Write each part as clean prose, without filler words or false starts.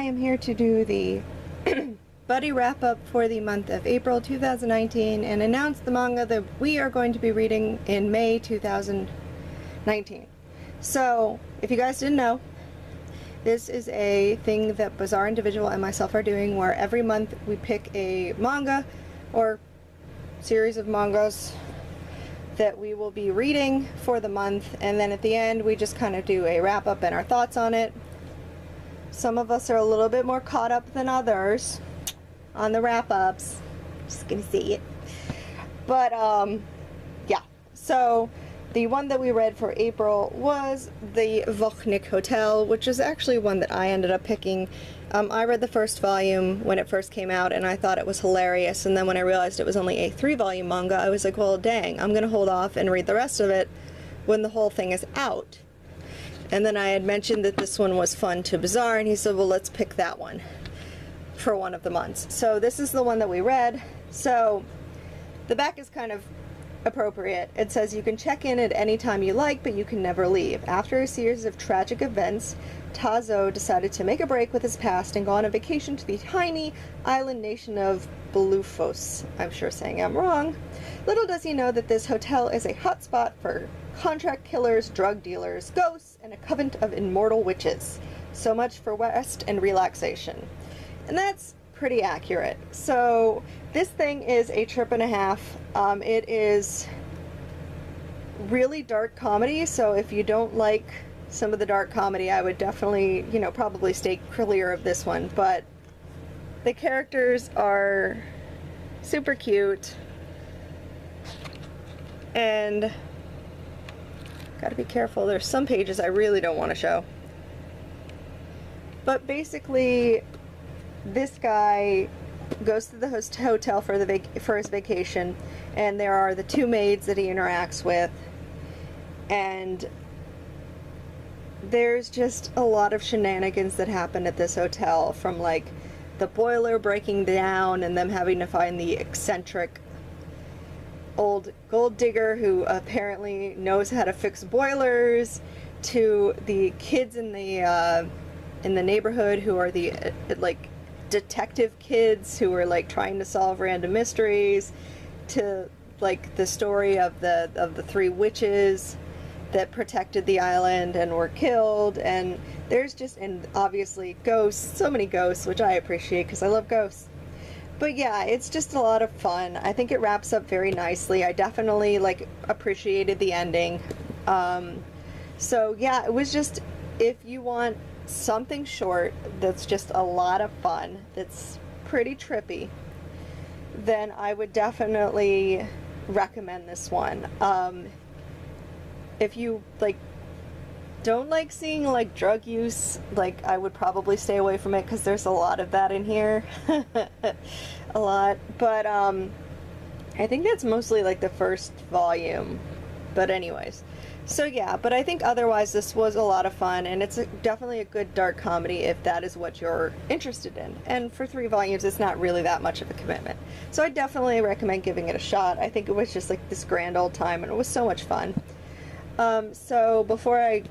am here to do the buddy wrap-up for the month of April 2019 and announce the manga that we are going to be reading in May 2019. So, if you guys didn't know, this is a thing that Bizarre Individual and myself are doing where every month we pick a manga or series of mangas that we will be reading for the month, and then at the end we just kind of do a wrap-up and our thoughts on it. Some of us are a little bit more caught up than others on the wrap-ups. Just gonna say it. But, yeah. So, the one that we read for April was the Vochnik Hotel, which is actually one that I ended up picking. I read the first volume when it first came out, and I thought it was hilarious, and then when I realized it was only a 3-volume manga, I was like, well, dang, I'm gonna hold off and read the rest of it when the whole thing is out. And then I had mentioned that this one was fun to Bizarre, and he said, well, let's pick that one for one of the months. So this is the one that we read. So the back is kind of appropriate. It says, you can check in at any time you like, but you can never leave. After a series of tragic events, Tazo decided to make a break with his past and go on a vacation to the tiny island nation of Belufos. I'm sure saying I'm wrong. Little does he know that this hotel is a hotspot for contract killers, drug dealers, ghosts, and a coven of immortal witches. So much for rest and relaxation. And that's pretty accurate. So this thing is a trip and a half. It is really dark comedy, so if you don't like some of the dark comedy, I would definitely, you know, probably stay clear of this one. But the characters are super cute, and gotta be careful, there's some pages I really don't want to show. But basically, this guy goes to the hotel for his vacation, and there are the 2 maids that he interacts with, and there's just a lot of shenanigans that happen at this hotel, from like the boiler breaking down and them having to find the eccentric old gold digger who apparently knows how to fix boilers, to the kids in the neighborhood who are the like detective kids who are like trying to solve random mysteries, to like the story of the 3 witches that protected the island and were killed, and there's just, and obviously ghosts, so many ghosts, which I appreciate because I love ghosts. But yeah, it's just a lot of fun. I think it wraps up very nicely. I definitely like appreciated the ending. So yeah, it was just, if you want something short that's just a lot of fun, that's pretty trippy, then I would definitely recommend this one. If you like don't like seeing like drug use, like I would probably stay away from it because there's a lot of that in here. A lot. But I think that's mostly like the first volume. But anyways, so yeah, but I think otherwise this was a lot of fun, and it's definitely a good dark comedy if that is what you're interested in. And for 3 volumes, it's not really that much of a commitment. So I definitely recommend giving it a shot. I think it was just like this grand old time, and it was so much fun. So before I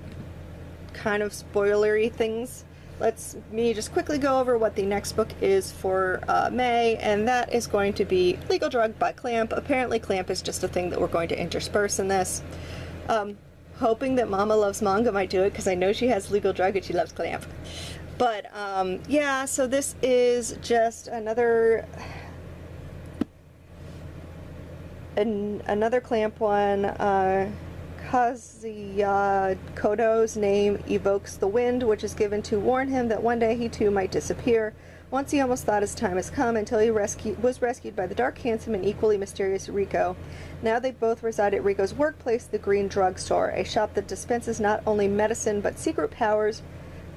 kind of spoilery things, let's me just quickly go over what the next book is for May, and that is going to be Legal Drug by Clamp. Apparently Clamp is just a thing that we're going to intersperse in this. Hoping that Mama Loves Manga might do it, because I know she has Legal Drug and she loves Clamp. But yeah, so this is just another Clamp one. Kodo's name evokes the wind, which is given to warn him that one day he too might disappear. Once he almost thought his time has come, until he was rescued by the dark, handsome, and equally mysterious Rico. Now they both reside at Rico's workplace, the Green Drug Store, a shop that dispenses not only medicine but the secret powers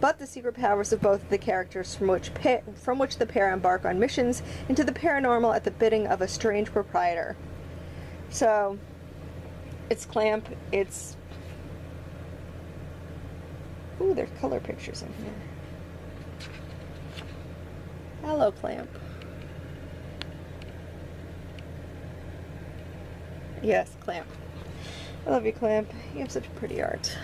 of both of the characters, from which the pair embark on missions into the paranormal at the bidding of a strange proprietor. So it's Clamp, it's... Ooh, there's color pictures in here. Hello, Clamp. Yes, Clamp. I love you, Clamp. You have such pretty art.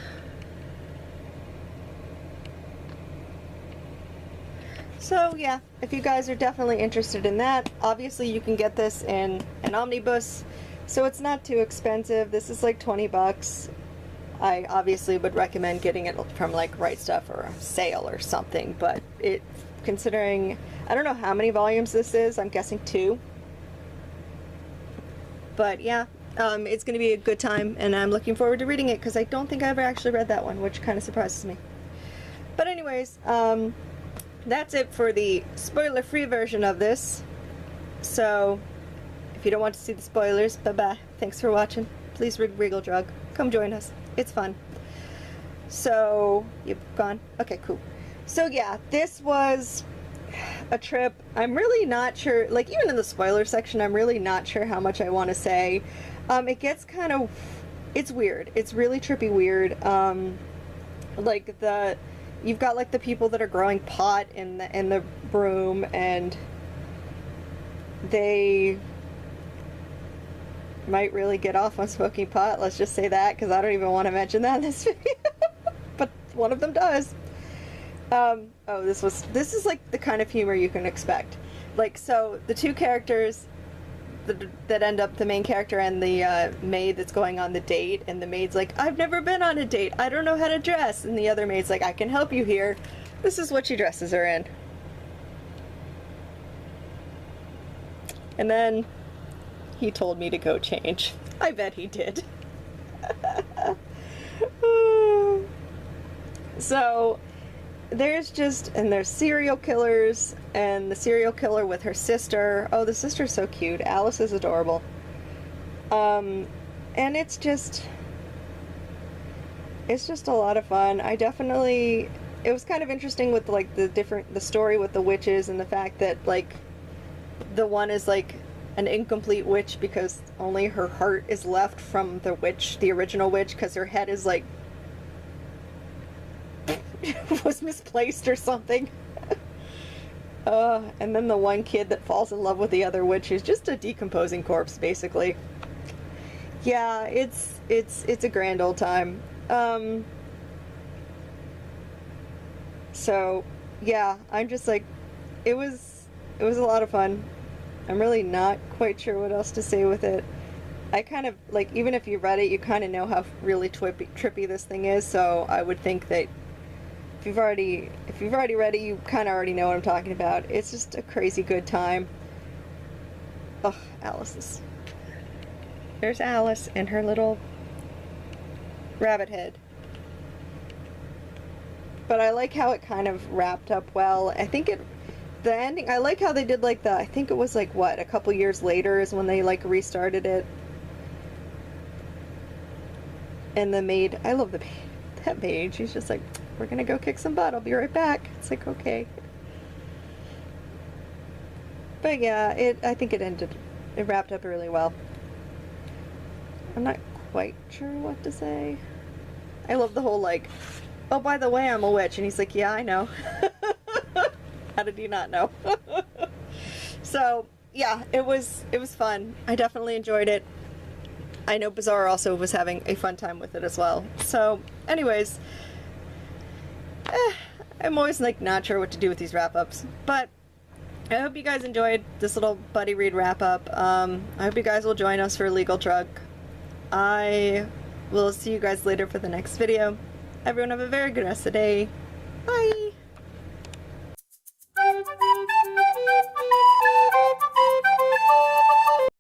So yeah, if you guys are definitely interested in that, obviously you can get this in an omnibus, so it's not too expensive. This is like 20 bucks. I obviously would recommend getting it from like Right Stuff or a sale or something, but it, considering, I don't know how many volumes this is, I'm guessing 2. But yeah, it's going to be a good time, and I'm looking forward to reading it, because I don't think I ever actually read that one, which kind of surprises me. But anyways, that's it for the spoiler-free version of this. So, if you don't want to see the spoilers, bye-bye. Thanks for watching. Please read Regal Drug. Come join us. It's fun. So, you've gone? Okay, cool. So yeah, this was a trip. I'm really not sure, like even in the spoiler section, I'm really not sure how much I want to say. It gets kind of, it's weird. It's really trippy weird. Like you've got like the people that are growing pot in the broom, and they might really get off on smoking pot. Let's just say that, because I don't even want to mention that in this video. But one of them does. Oh, this is like the kind of humor you can expect. Like, so the two characters that end up, the main character and the maid that's going on the date, and the maid's like, I've never been on a date, I don't know how to dress, and the other maid's like, I can help you here. This is what she dresses her in. And then he told me to go change. I bet he did. So there's serial killers, and the serial killer with her sister. Oh, the sister's so cute. Alice is adorable. And it's just a lot of fun. It was kind of interesting with like the story with the witches, and the fact that like the one is like an incomplete witch because only her heart is left from the original witch, because her head is like was misplaced or something. And then the one kid that falls in love with the other witch is just a decomposing corpse, basically. Yeah, it's a grand old time. So yeah, I'm just like, it was a lot of fun. I'm really not quite sure what else to say with it. I kind of, like, even if you read it, you kind of know how really trippy this thing is, so I would think that if you've already read it, you kind of already know what I'm talking about. It's just a crazy good time. Ugh, there's Alice and her little rabbit head. But I like how it kind of wrapped up well. I think the ending, I like how they did like I think it was like, what, a couple years later is when they like restarted it. And the maid, I love that maid. She's just like, we're gonna go kick some butt, I'll be right back. It's like, okay. But yeah, I think it wrapped up really well. I'm not quite sure what to say. I love the whole like, oh, by the way, I'm a witch. And he's like, yeah, I know. How did you not know? So yeah, it was fun. I definitely enjoyed it. I know Bazaar also was having a fun time with it as well. So anyways, I'm always like not sure what to do with these wrap-ups, but I hope you guys enjoyed this little buddy read wrap-up. I hope you guys will join us for Legal Drug. I will see you guys later for the next video. Everyone have a very good rest of the day.